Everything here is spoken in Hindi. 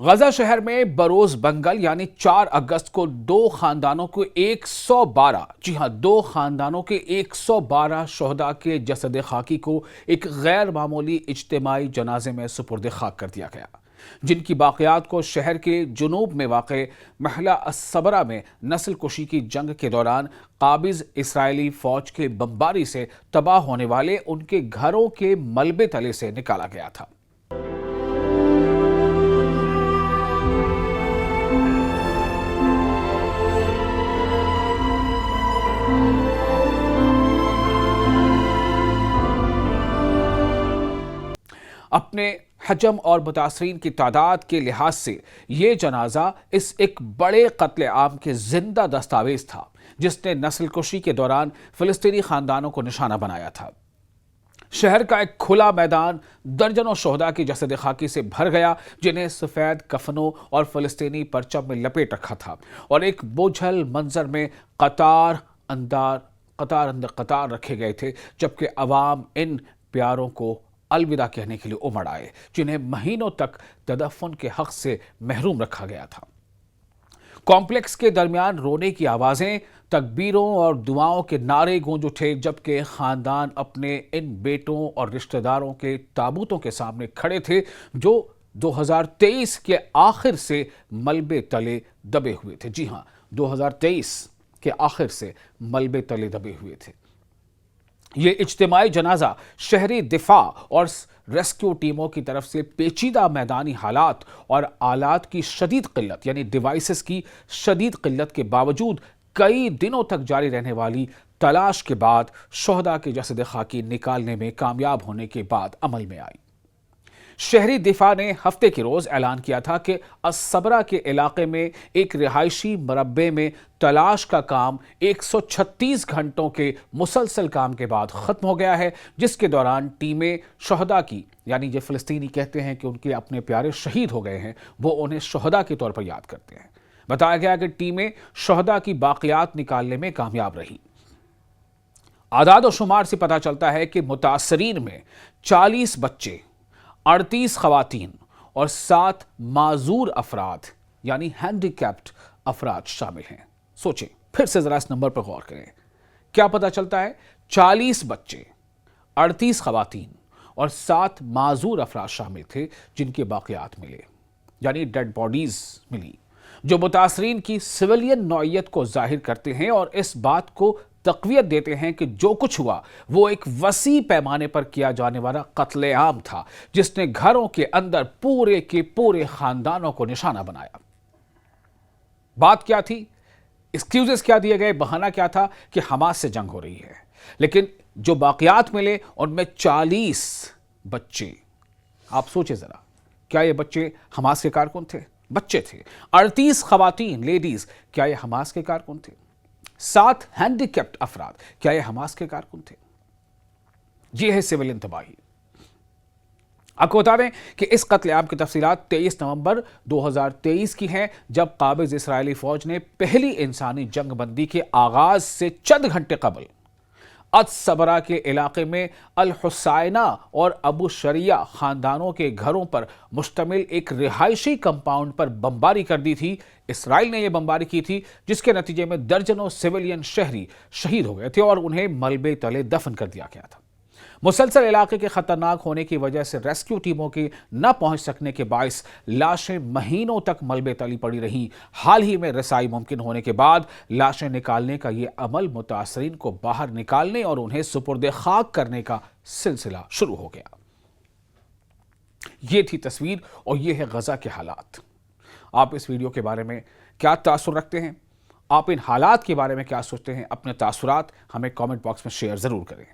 गजा शहर में बरोज बंगल यानी 4 अगस्त को दो खानदानों को 112 जी हां 2 खानदानों के 112 शोहदा के जसद खाकी को एक गैर मामूली इज्तिमाई जनाजे में सुपुर्द खाक कर दिया गया, जिनकी बाक़ियात को शहर के जुनूब में वाक़े महला असबरा में नस्ल कुशी की जंग के दौरान काबिज इसराइली फौज के बमबारी से तबाह होने वाले उनके घरों के मलबे तले से निकाला गया था। अपने हजम और मुतासरीन की तादाद के लिहाज से ये जनाजा इस एक बड़े कत्ले आम के जिंदा दस्तावेज था, जिसने नस्ल कुशी के दौरान फिलिस्तीनी खानदानों को निशाना बनाया था। शहर का एक खुला मैदान दर्जनों शोहदा की जसद खाकी से भर गया, जिन्हें सफ़ेद कफनों और फिलिस्तीनी परचम में लपेट रखा था और एक बोझल मंजर में कतार अंदर कतार रखे गए थे, जबकि अवाम इन प्यारों को अलविदा कहने के लिए उमड़ आए, जिन्हें महीनों तक तदफन के हक से महरूम रखा गया था। कॉम्प्लेक्स के दरमियान रोने की आवाजें, तकबीरों और दुआओं के नारे गूंज उठे, जबकि खानदान अपने इन बेटों और रिश्तेदारों के ताबूतों के सामने खड़े थे, जो 2023 के आखिर से मलबे तले दबे हुए थे। जी हां, 2023 के आखिर से मलबे तले दबे हुए थे। ये इज्तिमाई जनाजा शहरी दिफा और रेस्क्यू टीमों की तरफ से पेचीदा मैदानी हालात और आलात की शदीद किल्लत यानी डिवाइसेस की शदीद किल्लत के बावजूद कई दिनों तक जारी रहने वाली तलाश के बाद शोहदा के जसद खाकी निकालने में कामयाब होने के बाद अमल में आई। शहरी दिफा ने हफ्ते के रोज ऐलान किया था कि असबरा के इलाके में एक रिहायशी मरब्बे में तलाश का काम 136 घंटों के मुसलसल काम के बाद खत्म हो गया है, जिसके दौरान टीमें शोहदा की यानी जो फिलिस्तीनी कहते हैं कि उनके अपने प्यारे शहीद हो गए हैं, वो उन्हें शोहदा के तौर पर याद करते हैं। बताया गया कि टीमें शोहदा की बाक़ियात निकालने में कामयाब रही। आदाद और शुमार से पता चलता है कि मुतासरीन में 40 बच्चे, 38 खवातीन और 7 माजूर अफराद यानी हैंडीकैप्ड अफराद शामिल हैं। सोचें, फिर से जरा इस नंबर पर गौर करें। क्या पता चलता है? 40 बच्चे, 38 खवातीन और 7 माजूर अफराद शामिल थे, जिनके बाक़ियात मिले यानी डेड बॉडीज मिली, जो मुतासरीन की सिविलियन नौइयत को जाहिर करते हैं और इस बात को तक़वियत देते हैं कि जो कुछ हुआ वो एक वसी पैमाने पर किया जाने वाला कत्लेआम था, जिसने घरों के अंदर पूरे के पूरे खानदानों को निशाना बनाया। बात क्या थी? एक्सक्यूजेस क्या दिए गए? बहाना क्या था कि हमास से जंग हो रही है। लेकिन जो बाक़ियात मिले उनमें 40 बच्चे। आप सोचे जरा, क्या ये बच्चे हमास के कारकुन थे? बच्चे थे। 38 खवातीन लेडीज, क्या ये हमास के कारकुन थे? 7 हैंडीकैप्ड अफराद, क्या ये हमास के कारकुन थे? ये है सिविलियन तबाही। आपको बता दें कि इस कत्लेआम की तफसीलात 23 नवंबर 2023 की हैं, जब काबिज इसराइली फौज ने पहली इंसानी जंगबंदी के आगाज से चंद घंटे कबल असबरा के इलाके में अल हुसैना और अबू शरिया खानदानों के घरों पर मुश्तमिल एक रिहायशी कंपाउंड पर बमबारी कर दी थी। इसराइल ने यह बमबारी की थी, जिसके नतीजे में दर्जनों सिविलियन शहरी शहीद हो गए थे और उन्हें मलबे तले दफन कर दिया गया था। मुसलसल इलाके के खतरनाक होने की वजह से रेस्क्यू टीमों के न पहुंच सकने के बायस लाशें महीनों तक मलबे तली पड़ी रहीं। हाल ही में रसाई मुमकिन होने के बाद लाशें निकालने का ये अमल मुतासरीन को बाहर निकालने और उन्हें सुपुर्द खाक करने का सिलसिला शुरू हो गया। ये थी तस्वीर और ये है गजा के हालात। आप इस वीडियो के बारे में क्या तासुर रखते हैं? आप इन हालात के बारे में क्या सोचते हैं? अपने तासुरात हमें कमेंट बॉक्स में शेयर जरूर करें।